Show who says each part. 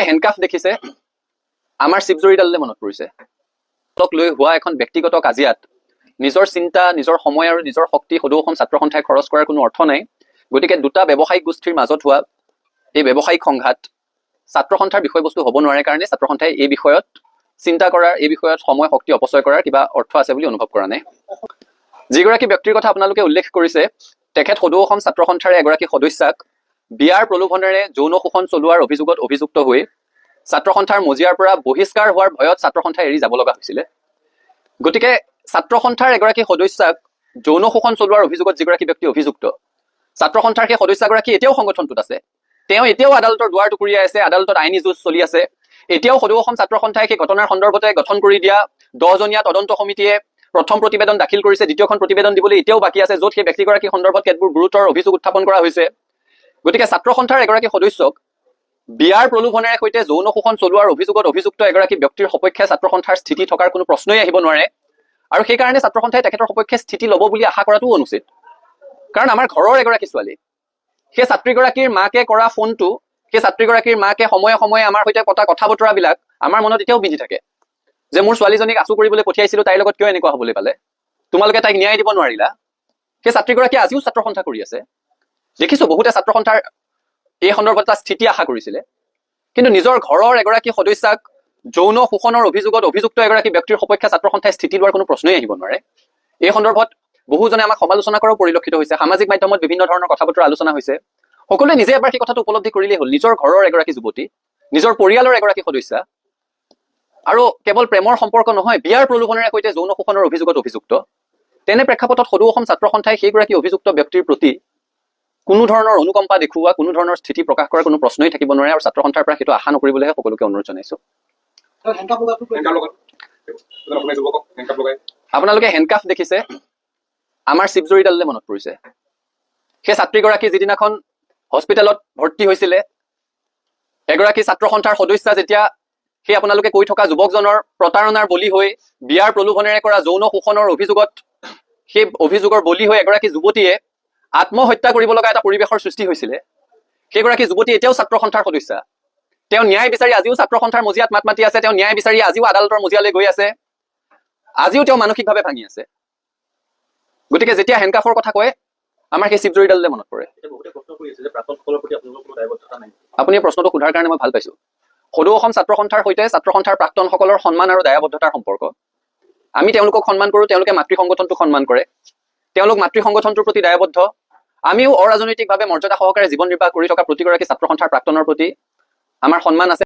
Speaker 1: handcuff দেখিছে আমাৰ শিৱজৰীডাললৈ মনত পৰিছে লৈ হোৱা এখন ব্যক্তিগত কাজিয়াত নিজৰ চিন্তা নিজৰ সময় আৰু নিজৰ শক্তি সদৌ অসম ছাত্ৰ সন্থাই খৰচ কৰাৰ কোনো অৰ্থ নাই গতিকে দুটা ব্যৱসায়িক গোষ্ঠীৰ মাজত হোৱা এই ব্যৱসায়িক সংঘাত ছাত্ৰ সন্থাৰ বিষয়বস্তু হ'ব নোৱাৰে কাৰণে ছাত্ৰ সন্থাই এই বিষয়ত চিন্তা কৰাৰ এই বিষয়ত সময় শক্তি অপচয় কৰাৰ কিবা অৰ্থ আছে বুলি অনুভৱ কৰা নাই যিগৰাকী ব্যক্তিৰ কথা আপোনালোকে উল্লেখ কৰিছে তেখেত সদৌ অসম ছাত্ৰ সন্থাৰ এগৰাকী সদস্যাক বিয়াৰ প্ৰলোভনেৰে যৌন শোষণ চলোৱাৰ অভিযোগত অভিযুক্ত হৈ ছাত্ৰ সন্থাৰ মজিয়াৰ পৰা বহিষ্কাৰ হোৱাৰ ভয়ত ছাত্ৰ সন্থাই এৰি যাব লগা হৈছিলে গতিকে ছাত্ৰ সন্থাৰ এগৰাকী সদস্যাক যৌন শোষণ চলোৱাৰ অভিযোগত যিগৰাকী ব্যক্তি অভিযুক্ত ছাত্ৰ সন্থাৰ সেই সদস্যগৰাকী এতিয়াও সংগঠনটোত আছে তেওঁ এতিয়াও আদালতৰ দুৱাৰ টুকুৰিয়াই আছে আদালতত আইনী যুঁজ চলি আছে এতিয়াও সদৌ অসম ছাত্ৰ সন্থাই সেই ঘটনাৰ সন্দৰ্ভতে গঠন কৰি দিয়া 10জনীয়া তদন্ত সমিতিয়ে প্ৰথম প্ৰতিবেদন দাখিল কৰিছে দ্বিতীয়খন প্ৰতিবেদন দিবলৈ এতিয়াও বাকী আছে য'ত সেই ব্যক্তিগৰাকী সন্দৰ্ভত কেতবোৰ গুৰুতৰ অভিযোগ উত্থাপন কৰা হৈছে গতিকে ছাত্ৰ সন্থাৰ এগৰাকী সদস্যক বিয়াৰ প্ৰলোভনেৰে সৈতে যৌন শোষণ চলোৱাৰ অভিযোগত অভিযুক্ত এগৰাকী ব্যক্তিৰ সপক্ষে ছাত্ৰ সন্থাৰ স্থিতি থকাৰ কোনো প্ৰশ্নই আহিব নোৱাৰে আৰু সেই কাৰণে ছাত্ৰ সন্থাই তেখেতৰ সপক্ষে স্থিতি ল'ব বুলি আশা কৰাটো অনুচিত কাৰণ আমাৰ ঘৰৰ এগৰাকী ছোৱালী সেই ছাত্ৰীগৰাকীৰ মাকে কৰা ফোনটো সেই ছাত্ৰীগৰাকীৰ মাকে সময়ে সময়ে আমাৰ সৈতে পতা কথা বতৰাবিলাক আমাৰ মনত এতিয়াও বিজি থাকে যে মোৰ ছোৱালীজনীক আঁচু কৰিবলৈ পঠিয়াইছিলো তাইৰ লগত কিয় এনেকুৱা হ'বলৈ পালে তোমালোকে তাইক ন্যায় দিব নোৱাৰিলা সেই ছাত্ৰীগৰাকী আজিও ছাত্ৰ সন্থা কৰি আছে দেখিছো বহুতে ছাত্ৰ সন্থাৰ এই সন্দৰ্ভত এটা স্থিতি আশা কৰিছিলে কিন্তু নিজৰ ঘৰৰ এগৰাকী সদস্যাক যৌন শোষণৰ অভিযোগত অভিযুক্ত এগৰাকী ব্যক্তিৰ সপক্ষে ছাত্ৰ সন্থাই স্থিতি লোৱাৰ কোনো প্ৰশ্নই আহিব নোৱাৰে এই সন্দৰ্ভত বহুজনে আমাক সমালোচনা কৰাও পৰিলক্ষিত হৈছে সামাজিক মাধ্যমত বিভিন্ন ধৰণৰ কথা বতৰা আলোচনা হৈছে সকলোৱে নিজে এবাৰ সেই কথাটো উপলব্ধি কৰিলেই হ'ল নিজৰ ঘৰৰ এগৰাকী যুৱতী নিজৰ পৰিয়ালৰ এগৰাকী সদস্যা আৰু কেৱল প্ৰেমৰ সম্পৰ্ক নহয় বিয়াৰ প্ৰলোভনেৰে সৈতে যৌন শোষণৰ অভিযোগত অভিযুক্ত তেনে প্ৰেক্ষাপটত সদৌ অসম ছাত্ৰ সন্থাই সেইগৰাকী অভিযুক্ত ব্যক্তিৰ প্ৰতি কোনো ধৰণৰ অনুকম্পা দেখুওৱা কোনো ধৰণৰ স্থিতি প্ৰকাশ কৰাৰ কোনো প্ৰশ্নই থাকিব নোৱাৰে আৰু ছাত্ৰ সন্থাৰ পৰা সেইটো আশা নকৰিবলৈহে সকলোকে অনুৰোধ জনাইছো আপোনালোকে হেণ্ডকাফ দেখিছে আমাৰ শিৱজৰীডাললৈ মনত পৰিছে সেই ছাত্ৰীগৰাকী যিদিনাখন হস্পিটেলত ভৰ্তি হৈছিলে এগৰাকী ছাত্ৰ সন্থাৰ সদস্যা যেতিয়া সেই আপোনালোকে কৈ থকা যুৱকজনৰ প্ৰতাৰণাৰ বলি হৈ বিয়াৰ প্ৰলোভনেৰে কৰা যৌন শোষণৰ অভিযোগত সেই অভিযোগৰ বলি হৈ এগৰাকী যুৱতীয়ে আত্মহত্যা কৰিব লগা এটা পৰিৱেশৰ সৃষ্টি হৈছিলে সেইগৰাকী যুৱতী এতিয়াও ছাত্ৰ সন্থাৰ সদস্যা তেওঁ ন্যায় বিচাৰি আজিও ছাত্ৰ সন্থাৰ মজিয়াত মাত মাতি আছে তেওঁ ন্যায় বিচাৰি আজিও আদালতৰ মজিয়ালৈ গৈ আছে আজিও তেওঁ মানসিকভাৱে ভাঙি আছে গতিকে যেতিয়া হেণ্ডকাফৰ কথা কয় আমাৰ সেই শিৱজৰীডাললৈ মনত পৰে আপুনি প্ৰশ্নটো সোধাৰ কাৰণে মই ভাল পাইছো সদৌ অসম ছাত্ৰ সন্থাৰ সৈতে ছাত্ৰ সন্থাৰ প্ৰাক্তনসকলৰ সন্মান আৰু দায়বদ্ধতাৰ সম্পৰ্ক আমি তেওঁলোকক সন্মান কৰোঁ তেওঁলোকে মাতৃ সংগঠনটোক সন্মান কৰে তেওঁলোক মাতৃ সংগঠনটোৰ প্ৰতি দায়বদ্ধ আমিও অৰাজনৈতিকভাৱে মৰ্যাদা সহকাৰে জীৱন নিৰ্বাহ কৰি থকা প্ৰতিগৰাকী ছাত্ৰ সন্থাৰ প্ৰাক্তনৰ প্ৰতি আমাৰ সন্মান আছে